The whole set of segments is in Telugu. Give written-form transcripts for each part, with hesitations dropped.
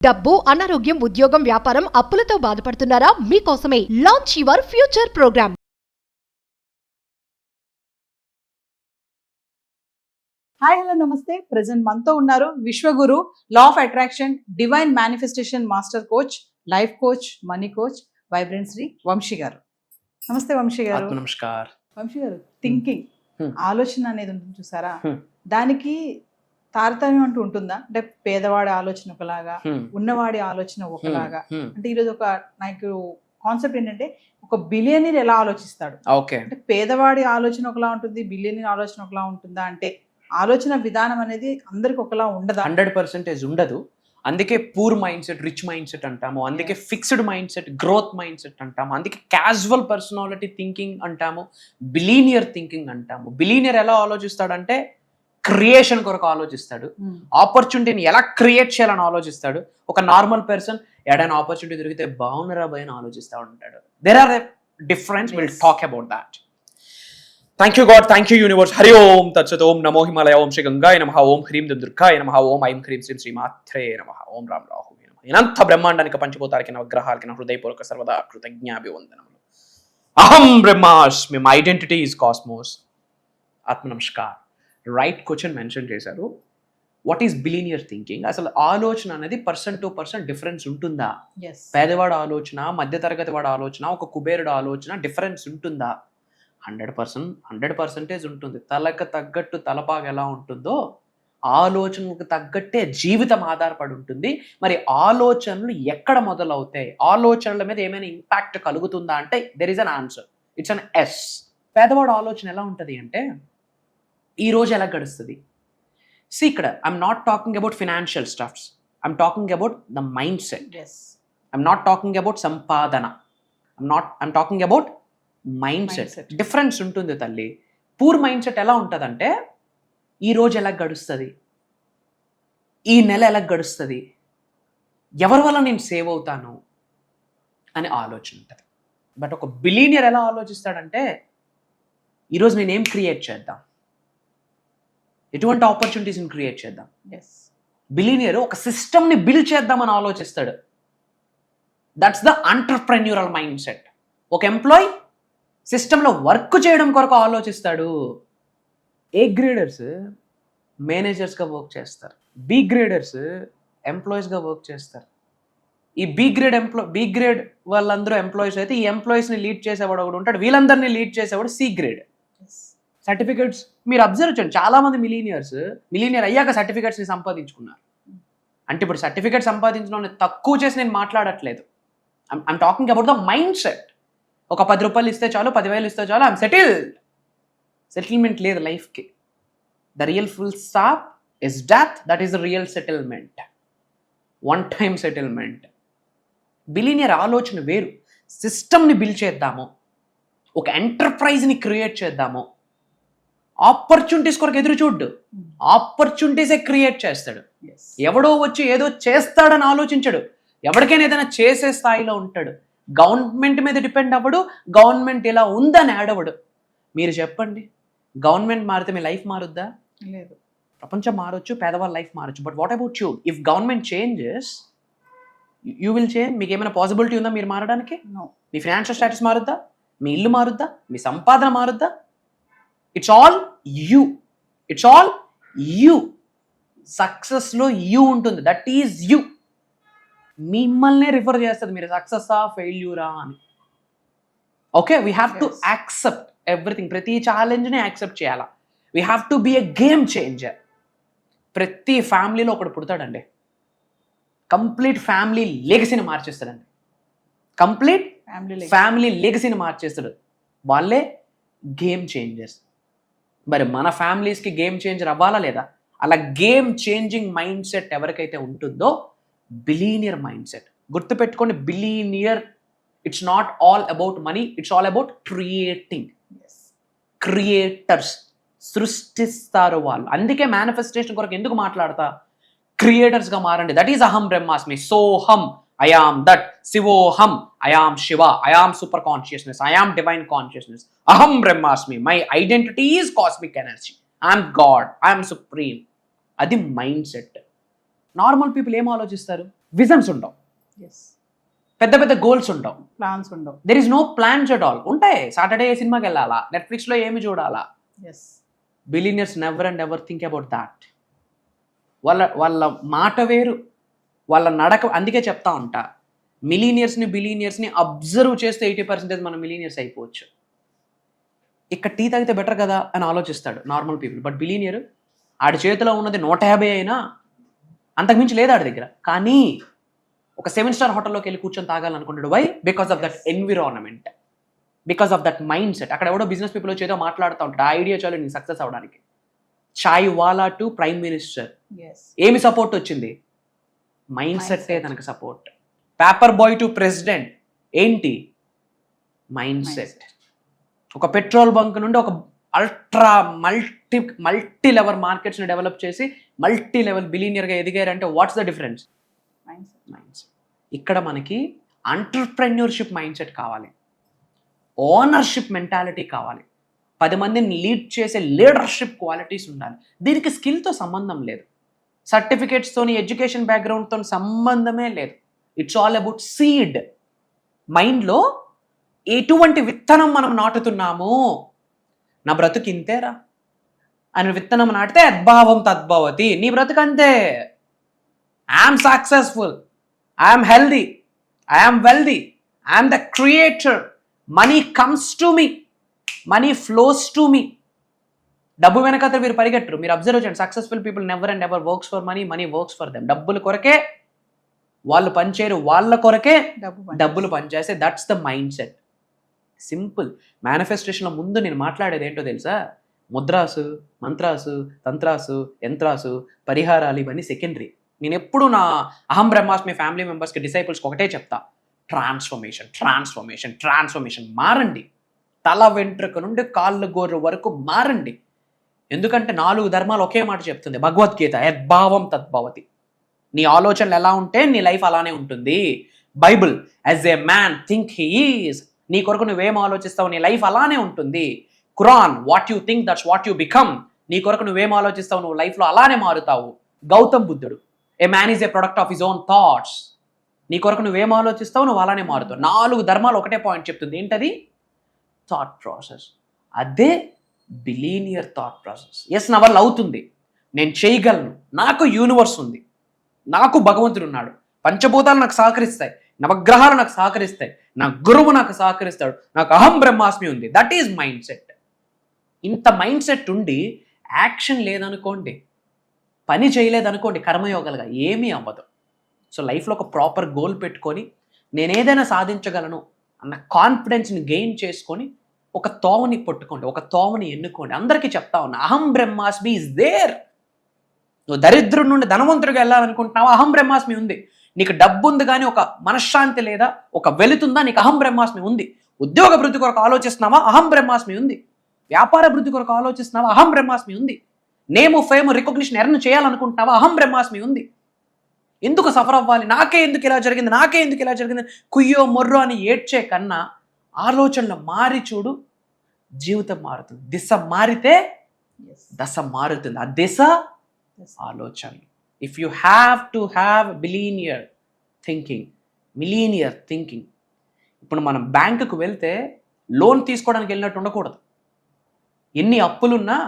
డబ్బు, అనారోగ్యం, ఉద్యోగం, వ్యాపారం, అప్పులతో బాధపడుతున్నారా? మీకోసమే launch your future program. Hi hello నమస్తే. ప్రెసెంట్ మనతో ఉన్నారు Vishwaguru, law of attraction, divine manifestation master coach, life coach, money coach, vibrant Shri Vamsi గారు. నమస్తే వంశీ గారు. నమస్కార్ వంశీ గారు, థింకింగ్ ఆలోచన అనేది ఉంటుంది చూసారా, దానికి తారతమ్యం అంటూ ఉంటుందా? అంటే పేదవాడి ఆలోచన ఒకలాగా, ఉన్నవాడి ఆలోచన ఒకలాగా. అంటే ఈరోజు నాకు కాన్సెప్ట్ ఏంటంటే, ఒక బిలియనీర్ ఎలా ఆలోచిస్తాడు, అంటే పేదవాడి ఆలోచన ఒకలా ఉంటుంది, బిలియనీర్ ఆలోచన ఒకలా ఉంటుందా? అంటే ఆలోచన విధానం అనేది అందరికి ఒకలా ఉండదా? 100% ఉండదు. అందుకే poor mind set, rich mind set అంటాము, అందుకే fixed mind set, growth mind set అంటాము, అందుకే క్యాజువల్ పర్సనాలిటీ థింకింగ్ అంటాము, బిలీనియర్ థింకింగ్ అంటాము. బిలీనియర్ ఎలా ఆలోచిస్తాడంటే క్రియేషన్ కొరకు ఆలోచిస్తాడు, ఆపర్చునిటీని ఎలా క్రియేట్ చేయాలని ఆలోచిస్తాడు. ఒక నార్మల్ పర్సన్ ఏదైనా ఆపర్చునిటీ దొరికితే బాగున్నరా భయ అని ఆలోచిస్తూ ఉంటాడు. There are a difference. Will talk about that. Thank you God, thank you universe. Hari ఓం తత్సత్. ఓం నమో హిమాలయ. ఓం శ్రీ గంగాయ నమః. ఓం హ్రీం దుర్గాయ నమః. ఓం ఐం హ్రీం శ్రీం శ్రీమాత్రే నమః. ఓం రామ్ రాహు నమః. ఇనంత బ్రహ్మాండానికి, పంచభూతాలకి, నవగ్రహాలకి నా హృదయపూర్వక సర్వదా కృతజ్ఞాభివందనములు. అహం బ్రహ్మాస్మి. My identity is cosmos. ఆత్మ నమస్కార్. రైట్ క్వశ్చన్ మెన్షన్ చేశారు. What is billionaire thinking? అసలు ఆలోచన అనేది పర్సన్ టు పర్సన్ డిఫరెన్స్ ఉంటుందా? పేదవాడు ఆలోచన, మధ్యతరగతి వాడు ఆలోచన, ఒక కుబేరుడు ఆలోచన డిఫరెన్స్ ఉంటుందా? 100% ఉంటుంది. తలకు తగ్గట్టు తలపాగా ఎలా ఉంటుందో ఆలోచనకు తగ్గట్టే జీవితం ఆధారపడి ఉంటుంది. మరి ఆలోచనలు ఎక్కడ మొదలవుతాయి? ఆలోచనల మీద ఏమైనా ఇంపాక్ట్ కలుగుతుందా అంటే there is an answer. It's an yes. పేదవాడు ఆలోచన ఎలా ఉంటుంది అంటే, ఈ రోజు ఎలా గడుస్తుంది? ఇక్కడ I'm not talking about financial stuffs, I'm talking about the mindset. I'm not talking about సంపాదన, I'm talking about mindset. Difference ఉంటుంది తల్లి. పూర్ మైండ్ సెట్ ఎలా ఉంటుందంటే, ఈ రోజు ఎలా గడుస్తుంది, ఈ నెల ఎలా గడుస్తుంది, ఎవరి వల్ల నేను సేవ్ అవుతాను అనే ఆలోచన ఉంటుంది. బట్ ఒక బిలీనియర్ ఎలా ఆలోచిస్తాడంటే, ఈరోజు నేనేం క్రియేట్ చేద్దాం, ఎటువంటి ఆపర్చునిటీస్ని క్రియేట్ చేద్దాం. బిలీనియర్ ఒక సిస్టమ్ని బిల్డ్ చేద్దామని ఆలోచిస్తాడు. That's the entrepreneurial mind set. ఒక ఎంప్లాయీ సిస్టంలో వర్క్ చేయడం కొరకు ఆలోచిస్తాడు. ఏ గ్రేడర్స్ మేనేజర్స్గా వర్క్ చేస్తారు, బి గ్రేడర్స్ ఎంప్లాయీస్గా వర్క్ చేస్తారు. ఈ బి గ్రేడ్ వాళ్ళందరూ ఎంప్లాయీస్ అయితే, ఈ ఎంప్లాయీస్ని లీడ్ చేసేవాడు ఒకడు ఉంటాడు, వీళ్ళందరినీ లీడ్ చేసేవాడు సి గ్రేడ్. సర్టిఫికెట్స్ మీరు అబ్జర్వ్ చేయండి, చాలా మంది మిలీనియర్ అయ్యాక సర్టిఫికెట్స్ని సంపాదించుకున్నారు. అంటే ఇప్పుడు సర్టిఫికెట్ సంపాదించడం తక్కువ చేసి నేను మాట్లాడట్లేదు. I'm talking about the mindset. ఒక 10 రూపాయలు ఇస్తే చాలు, 10,000 ఇస్తే చాలు, ఐఎమ్ సెటిల్డ్. సెటిల్మెంట్ లేదు లైఫ్కి. The real full stop is death. That is the real settlement, one time settlement. Billionaire ఆలోచన వేరు. సిస్టమ్ని బిల్డ్ చేద్దాము, ఒక ఎంటర్ప్రైజ్ని క్రియేట్ చేద్దాము. ఆపర్చునిటీస్ కొరకు ఎదురు చూడ్డు, ఆపర్చునిటీసే క్రియేట్ చేస్తాడు. ఎవడో వచ్చి ఏదో చేస్తాడని ఆలోచించడు. ఎవరికైనా ఏదైనా చేసే స్థాయిలో ఉంటాడు. గవర్నమెంట్ మీద డిపెండ్ అవ్వడు, గవర్నమెంట్ ఇలా ఉందని ఆడవడు. మీరు చెప్పండి, గవర్నమెంట్ మారితే మీ లైఫ్ మారుద్దా? లేదు. ప్రపంచం మారొచ్చు, పేదవాళ్ళ లైఫ్ మారొచ్చు. But what about you? If government changes, you will change. మీకు ఏమైనా పాసిబిలిటీ ఉందా మీరు మారడానికి? మీ ఫైనాన్షియల్ స్టేటస్ మారుద్దా? మీ ఇల్లు మారుద్దా? మీ సంపాదన మారుద్దా? It's all you. It's all you. సక్సెస్లో యూ ఉంటుంది. That is you. మిమ్మల్నే రిఫర్ చేస్తుంది మీరు సక్సెస్సా ఫెయిల్యూరా అని. Okay, we have to accept everything. ప్రతి ఛాలెంజ్ని యాక్సెప్ట్ చేయాలా. We have to be a game changer. ప్రతి ఫ్యామిలీలో ఒకడు పుడతాడండి, కంప్లీట్ ఫ్యామిలీ లెగసీని మార్చేస్తాడండి. కంప్లీట్ ఫ్యామిలీ లెగసీని మార్చేస్తాడు. వాళ్ళే గేమ్ చేంజర్స్. మరి మన ఫ్యామిలీస్కి గేమ్ చేంజర్ అవ్వాలా లేదా? అలా గేమ్ చేంజింగ్ మైండ్ సెట్ ఎవరికైతే ఉంటుందో, బిలీనియర్ మైండ్ సెట్. గుర్తుపెట్టుకోండి, billionaire it's not all about money, it's all about creating. Creators, సృష్టిస్తారు వాళ్ళు. అందుకే మేనిఫెస్టేషన్ కొరకు ఎందుకు మాట్లాడతా, క్రియేటర్స్గా మారండి. దట్ ఈస్ అహం బ్రహ్మాస్మి. సోహం, I am that. Sivoham, I am Shiva. I am super consciousness. I am divine consciousness. Aham Brahmasmi. My identity is cosmic energy. I am God. I am supreme. అది మైండ్ సెట్. నార్మల్ పీపుల్ ఏం ఆలోచిస్తారు? విజన్స్ ఉండవు, ఎస్, పెద్ద పెద్ద గోల్స్ ఉండవు, ప్లాన్స్ ఉండవు. There is no plans at all. ఉంటాయి, సాటర్డే సినిమాకి వెళ్ళాలా, నెట్ఫ్లిక్స్లో ఏమి చూడాలా. Yes, billionaires never and ever think about that. వాళ్ళ మాట వేరు, వాళ్ళ నడక. అందుకే చెప్తా ఉంటా, బిలీనియర్స్ని అబ్జర్వ్ చేస్తే 80% మనం మిలీనియర్స్ అయిపోవచ్చు. ఇక్కడ టీ తాగితే బెటర్ కదా అని ఆలోచిస్తాడు నార్మల్ పీపుల్. బట్ బిలీనియర్ ఆడి చేతిలో ఉన్నది 150 అయినా అంతకుమించి లేదు ఆడి దగ్గర. కానీ ఒక 7-స్టార్ హోటల్లోకి వెళ్ళి కూర్చొని తాగాలనుకుంటాడు. Why? Because of that environment, because of that mindset. అక్కడ ఎవడో బిజినెస్ పీపుల్ వచ్చి ఏదో మాట్లాడుతూ ఉంటాడు, ఆ ఐడియా చాలు నేను సక్సెస్ అవడానికి. Chai wala to prime minister, yes, ఏమి సపోర్ట్ వచ్చింది? మైండ్ సెట్టే తనకు support. Paper boy to president ఏంటి? Mindset. ఒక పెట్రోల్ బంక్ నుండి ఒక అల్ట్రా మల్టీ లెవెల్ మార్కెట్స్ని డెవలప్ చేసి మల్టీ లెవెల్ బిలీనియర్గా ఎదిగారంటే what's the difference? Mindset. ఇక్కడ మనకి ఎంటర్‌ప్రెన్యూర్‌షిప్ మైండ్ సెట్ కావాలి, ఓనర్షిప్ మెంటాలిటీ కావాలి, 10 మందిని లీడ్ చేసే లీడర్షిప్ క్వాలిటీస్ ఉండాలి. దీనికి స్కిల్తో సంబంధం లేదు, సర్టిఫికేట్స్తోని, ఎడ్యుకేషన్ బ్యాక్గ్రౌండ్తో సంబంధమే లేదు. It's all about seed. మైండ్లో ఎటువంటి విత్తనం మనం నాటుతున్నాము. నా బ్రతుకు ఇంతేరా అని విత్తనం నాటితే అద్భావం తద్భవతి. నీ బ్రతుకు అంతే. I'm successful, I'm healthy, I'm wealthy, I'm the creator, money comes to me, money flows to me. డబ్బు వెనకాల మీరు పరిగెట్టరు. మీరు అబ్జర్వ్ చేయండి, successful people never and ever works for money, money works for them. డబ్బుల కొరకే వాళ్ళు పనిచేయరు, వాళ్ళ కొరకే డబ్బులు పనిచేస్తే. That's the mindset. Simple. మేనిఫెస్టేషన్లో ముందు నేను మాట్లాడేది ఏంటో తెలుసా? ముద్రాసు, మంత్రాసు, తంత్రాసు, యంత్రాసు, పరిహారాలు ఇవన్నీ సెకండరీ. నేను ఎప్పుడు నా అహం బ్రహ్మాస్మి ఫ్యామిలీ మెంబర్స్కి, డిసైపుల్స్కి ఒకటే చెప్తా, ట్రాన్స్ఫర్మేషన్, ట్రాన్స్ఫర్మేషన్, ట్రాన్స్ఫర్మేషన్. మారండి, తల వెంట్రుక నుండి కాళ్ళు గోర్రు వరకు మారండి. ఎందుకంటే 4 ధర్మాలు ఒకే మాట చెప్తుంది భగవద్గీత, యద్భావం తద్భవతి. నీ ఆలోచనలు ఎలా ఉంటే నీ లైఫ్ అలానే ఉంటుంది. Bible, as a man think he is, నీ కొరకు నువ్వేం ఆలోచిస్తావు నీ లైఫ్ అలానే ఉంటుంది. Quran, what you think that's what you become, నీ కొరకు నువ్వేం ఆలోచిస్తావు నువ్వు లైఫ్లో అలానే మారుతావు. గౌతమ్ బుద్ధుడు, ఏ man is a product of his own thoughts, నీ కొరకు నువ్వేం ఆలోచిస్తావు నువ్వు అలానే మారుతావు. 4 ధర్మాలు ఒకటే పాయింట్ చెప్తుంది, ఏంటది? Thought process. అదే బిలీనియర్ థాట్ ప్రాసెస్. ఎస్, నా వల్ల అవుతుంది, నేను చేయగలను, నాకు యూనివర్స్ ఉంది, నాకు భగవంతుడు ఉన్నాడు, పంచభూతాలు నాకు సహకరిస్తాయి, నవగ్రహాలు నాకు సహకరిస్తాయి, నా గురువు నాకు సహకరిస్తాడు, నాకు అహం బ్రహ్మాస్మి ఉంది. That is mind set. ఇంత మైండ్ సెట్ ఉండి యాక్షన్ లేదనుకోండి, పని చేయలేదనుకోండి, కర్మయోగాలుగా ఏమీ అవ్వదు. సో లైఫ్లో ఒక ప్రాపర్ గోల్ పెట్టుకొని నేనేదైనా సాధించగలను అన్న కాన్ఫిడెన్స్ని గెయిన్ చేసుకొని ఒక తోవని పట్టుకోండి, ఒక తోవని ఎన్నుకోండి. అందరికీ చెప్తా ఉన్నా, అహం బ్రహ్మాస్మి ఈజ్ దేర్. నువ్వు దరిద్రుడి నుండి ధనవంతుడిగా వెళ్ళాలనుకుంటున్నావా? అహం బ్రహ్మాస్మి ఉంది. నీకు డబ్బు ఉంది కానీ ఒక మనశ్శాంతి లేదా, ఒక వెలుతుందా? నీకు అహం బ్రహ్మాస్మి ఉంది. ఉద్యోగ వృద్ధి కొరకు ఆలోచిస్తున్నావా? అహం బ్రహ్మాస్మి ఉంది. వ్యాపార వృద్ధి కొరకు ఆలోచిస్తున్నావా? అహం బ్రహ్మాస్మి ఉంది. నేము, ఫేమ్, రికగ్నిషన్ ఎర్న్ చేయాలనుకుంటున్నావా? అహం బ్రహ్మాస్మి ఉంది. ఎందుకు సఫర్ అవ్వాలి? నాకే ఎందుకు ఇలా జరిగింది, నాకే ఎందుకు ఇలా జరిగింది, కుయ్యో మొర్రో అని ఏడ్చే కన్నా ఆలోచనలు మారి చూడు, జీవితం మారుతుంది. దిశ మారితే దశ మారుతుంది. ఆ దిశ ఆలోచనలు. If you have to have billionaire thinking, millionaire thinking. ఇప్పుడు మనం బ్యాంకుకు వెళ్తే లోన్ తీసుకోవడానికి వెళ్ళినట్టు ఉండకూడదు. ఎన్ని అప్పులున్నా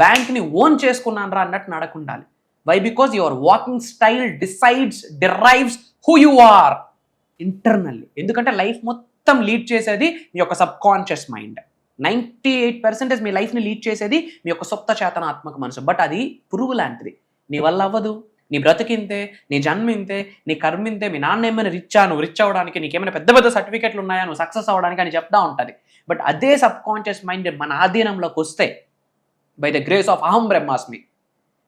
బ్యాంక్ని ఓన్ చేసుకున్నాను రా అన్నట్టు నడకుండాలి. Why? Because your walking style derives who you are internally. ఎందుకంటే లైఫ్ మొత్తం లీడ్ చేసేది మీ యొక్క సబ్ కాన్షియస్ మైండ్. 98% మీ లైఫ్ని లీడ్ చేసేది మీ యొక్క సొంత చేతనాత్మక మనసు. బట్ అది పురుగు లాంటిది, నీ వల్ల అవ్వదు. నీ బ్రతికింతే, నీ జన్మ ఇంతే, నీ కర్మ ఇంతే. మీ నాన్న ఏమైనా నువ్వు రిచ్ అవ్వడానికి, నీకేమైనా పెద్ద పెద్ద సర్టిఫికెట్లు ఉన్నాయా నువ్వు సక్సెస్ అవ్వడానికి అని చెప్తా ఉంటుంది. బట్ అదే సబ్ కాన్షియస్ మైండ్ మన ఆధీనంలోకి వస్తే, బై ద గ్రేస్ ఆఫ్ అహం బ్రహ్మాస్మి,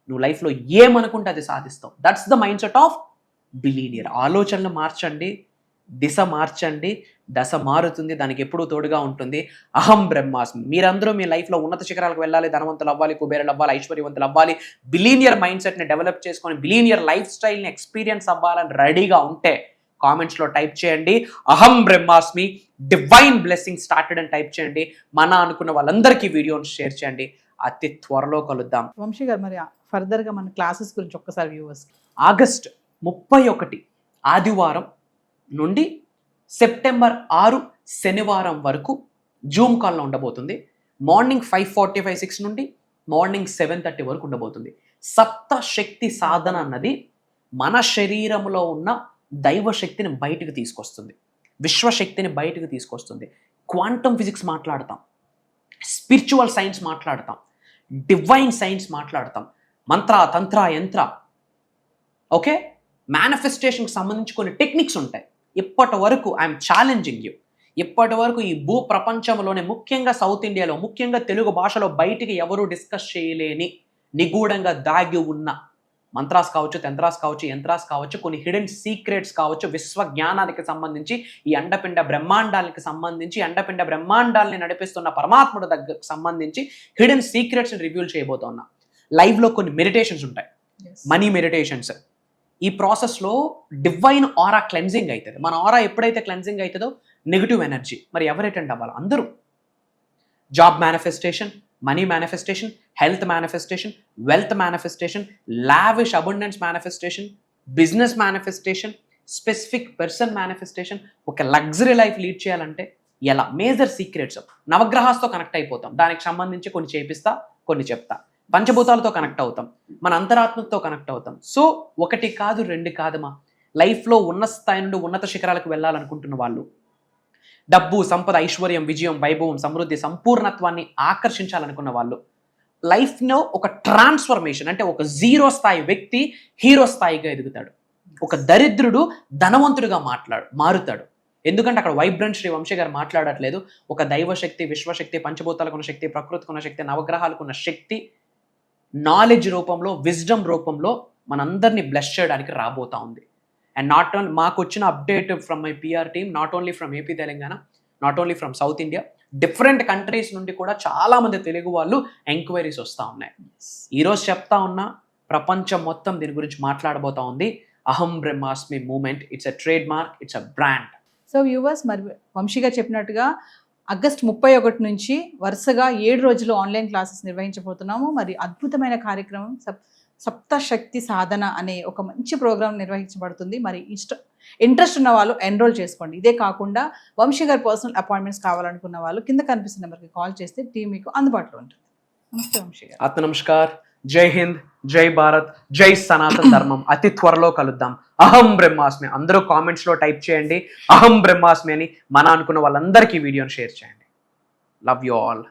నువ్వు లైఫ్లో ఏమనుకుంటే అది సాధిస్తావు. That's the mindset of billionaire. ఆలోచనలు మార్చండి, దిశ మార్చండి, దశ మారుతుంది. దానికి ఎప్పుడూ తోడుగా ఉంటుంది అహం బ్రహ్మాస్మి. మీరందరూ మీ లైఫ్లో ఉన్నత శిఖరాలకు వెళ్ళాలి, ధనవంతులు అవ్వాలి, కుబేరులు అవ్వాలి, ఐశ్వర్యవంతులు అవ్వాలి, బిలీనియర్ మైండ్ సెట్ని డెవలప్ చేసుకొని బిలీనియర్ లైఫ్ స్టైల్ని ఎక్స్పీరియన్స్ అవ్వాలని రెడీగా ఉంటే కామెంట్స్లో టైప్ చేయండి అహం బ్రహ్మాస్మి, డివైన్ బ్లెస్సింగ్ స్టార్టెడ్ అని టైప్ చేయండి. మన అనుకున్న వాళ్ళందరికీ వీడియోని షేర్ చేయండి. అతి త్వరలో కలుద్దాం. వంశీ గారు, మరి ఫర్దర్గా మన క్లాసెస్ గురించి ఒక్కసారి వ్యూవర్స్. ఆగస్ట్ 31 ఆదివారం నుండి సెప్టెంబర్ 6 శనివారం వరకు జూమ్ కాల్లో ఉండబోతుంది. మార్నింగ్ 5:45, 6 నుండి మార్నింగ్ 7:30 వరకు ఉండబోతుంది. సప్త శక్తి సాధన అన్నది మన శరీరంలో ఉన్న దైవ శక్తిని బయటకు తీసుకొస్తుంది, విశ్వశక్తిని బయటకు తీసుకొస్తుంది. క్వాంటమ్ ఫిజిక్స్ మాట్లాడతాం, స్పిరిచువల్ సైన్స్ మాట్లాడతాం, డివైన్ సైన్స్ మాట్లాడతాం, మంత్ర తంత్ర యంత్ర, ఓకే, మేనిఫెస్టేషన్కి సంబంధించి కొన్ని టెక్నిక్స్ ఉంటాయి. ఇప్పటి వరకు ఐఎమ్ ఛాలెంజింగ్ యూ, ఇప్పటి వరకు ఈ భూ ప్రపంచంలోనే ముఖ్యంగా సౌత్ ఇండియాలో, ముఖ్యంగా తెలుగు భాషలో బయటికి ఎవరు డిస్కస్ చేయలేని నిగూఢంగా దాగి ఉన్న మంత్రాస్ కావచ్చు, తంత్రాస్ కావచ్చు, యంత్రాస్ కావచ్చు, కొన్ని హిడెన్ సీక్రెట్స్ కావచ్చు, విశ్వ జ్ఞానానికి సంబంధించి, ఈ అండపిండ బ్రహ్మాండాలకి సంబంధించి, అండపిండ బ్రహ్మాండాలని నడిపిస్తున్న పరమాత్ముడి దగ్గరకు సంబంధించి హిడెన్ సీక్రెట్స్ని రివ్యూల్ చేయబోతున్నా. లైవ్లో కొన్ని మెడిటేషన్స్ ఉంటాయి, మనీ మెడిటేషన్స్. ఈ ప్రాసెస్లో డివైన్ ఆరా క్లెన్జింగ్ అవుతుంది. మన ఆరా ఎప్పుడైతే క్లెన్జింగ్ అవుతుందో నెగిటివ్ ఎనర్జీ మరి ఎవరు అటెండ్ అవ్వాలి? అందరూ. Job manifestation, money manifestation, health manifestation, wealth manifestation, lavish abundance manifestation, business manifestation, specific person manifestation. ఒక లగ్జరీ లైఫ్ లీడ్ చేయాలంటే ఎలా? Major secrets. నవగ్రహాలతో కనెక్ట్ అయిపోతాం, దానికి సంబంధించి కొన్ని చేపిస్తా, కొన్ని చెప్తా. పంచభూతాలతో కనెక్ట్ అవుతాం, మన అంతరాత్మతో కనెక్ట్ అవుతాం. సో 1 కాదు 2 కాదమ్మా, లైఫ్లో ఉన్నత స్థాయి నుండి ఉన్నత శిఖరాలకు వెళ్ళాలనుకుంటున్న వాళ్ళు, డబ్బు, సంపద, ఐశ్వర్యం, విజయం, వైభవం, సమృద్ధి, సంపూర్ణత్వాన్ని ఆకర్షించాలనుకున్న వాళ్ళు, లైఫ్లో ఒక ట్రాన్స్ఫర్మేషన్, అంటే ఒక 0 స్థాయి వ్యక్తి హీరో స్థాయిగా ఎదుగుతాడు, ఒక దరిద్రుడు ధనవంతుడిగా మారుతాడు. ఎందుకంటే అక్కడ వైబ్రెంట్ శ్రీ వంశీ గారు మాట్లాడట్లేదు. ఒక దైవశక్తి, విశ్వశక్తి, పంచభూతాలకు ఉన్న శక్తి, ప్రకృతికి ఉన్న శక్తి, నవగ్రహాలకు ఉన్న శక్తి నాలెడ్జ్ రూపంలో, విజ్డమ్ రూపంలో మనందరినీ బ్లెస్ చేయడానికి రాబోతా ఉంది. అండ్ నాట్ ఓన్లీ మాకు వచ్చిన update from my PR team, not only from AP Telangana, not only from south India, different countries నుండి కూడా చాలా మంది తెలుగు వాళ్ళు ఎంక్వైరీస్ వస్తూ ఉన్నాయి. ఈరోజు చెప్తా ఉన్నా, ప్రపంచం మొత్తం దీని గురించి మాట్లాడబోతా ఉంది. అహం బ్రహ్మాస్మి moment, it's a trademark, it's a brand. So viewers, మరి వంశీ గారు చెప్పినట్టుగా ఆగస్ట్ 31 నుంచి వరుసగా 7 రోజులు ఆన్లైన్ క్లాసెస్ నిర్వహించబోతున్నాము. మరి అద్భుతమైన కార్యక్రమం సప్తశక్తి సాధన అనే ఒక మంచి ప్రోగ్రాం నిర్వహించబడుతుంది. మరి ఇంట్రెస్ట్ ఉన్న వాళ్ళు ఎన్రోల్ చేసుకోండి. ఇదే కాకుండా వంశీ గారి పర్సనల్ అపాయింట్మెంట్స్ కావాలనుకున్న వాళ్ళు కింద కనిపిస్తున్న నెంబర్కి కాల్ చేస్తే టీం మీకు అందుబాటులో ఉంటుంది. నమస్తే వంశీ గారు. ఆత్మ నమస్కార్. జై హింద్, జై భారత్, జై సనాతన ధర్మం. అతి త్వరలో కలుద్దాం. అహం బ్రహ్మాస్మి. అందరూ కామెంట్స్లో టైప్ చేయండి అహం బ్రహ్మాస్మి అని. మన అనుకున్న వాళ్ళందరికీ వీడియోని షేర్ చేయండి. Love you all.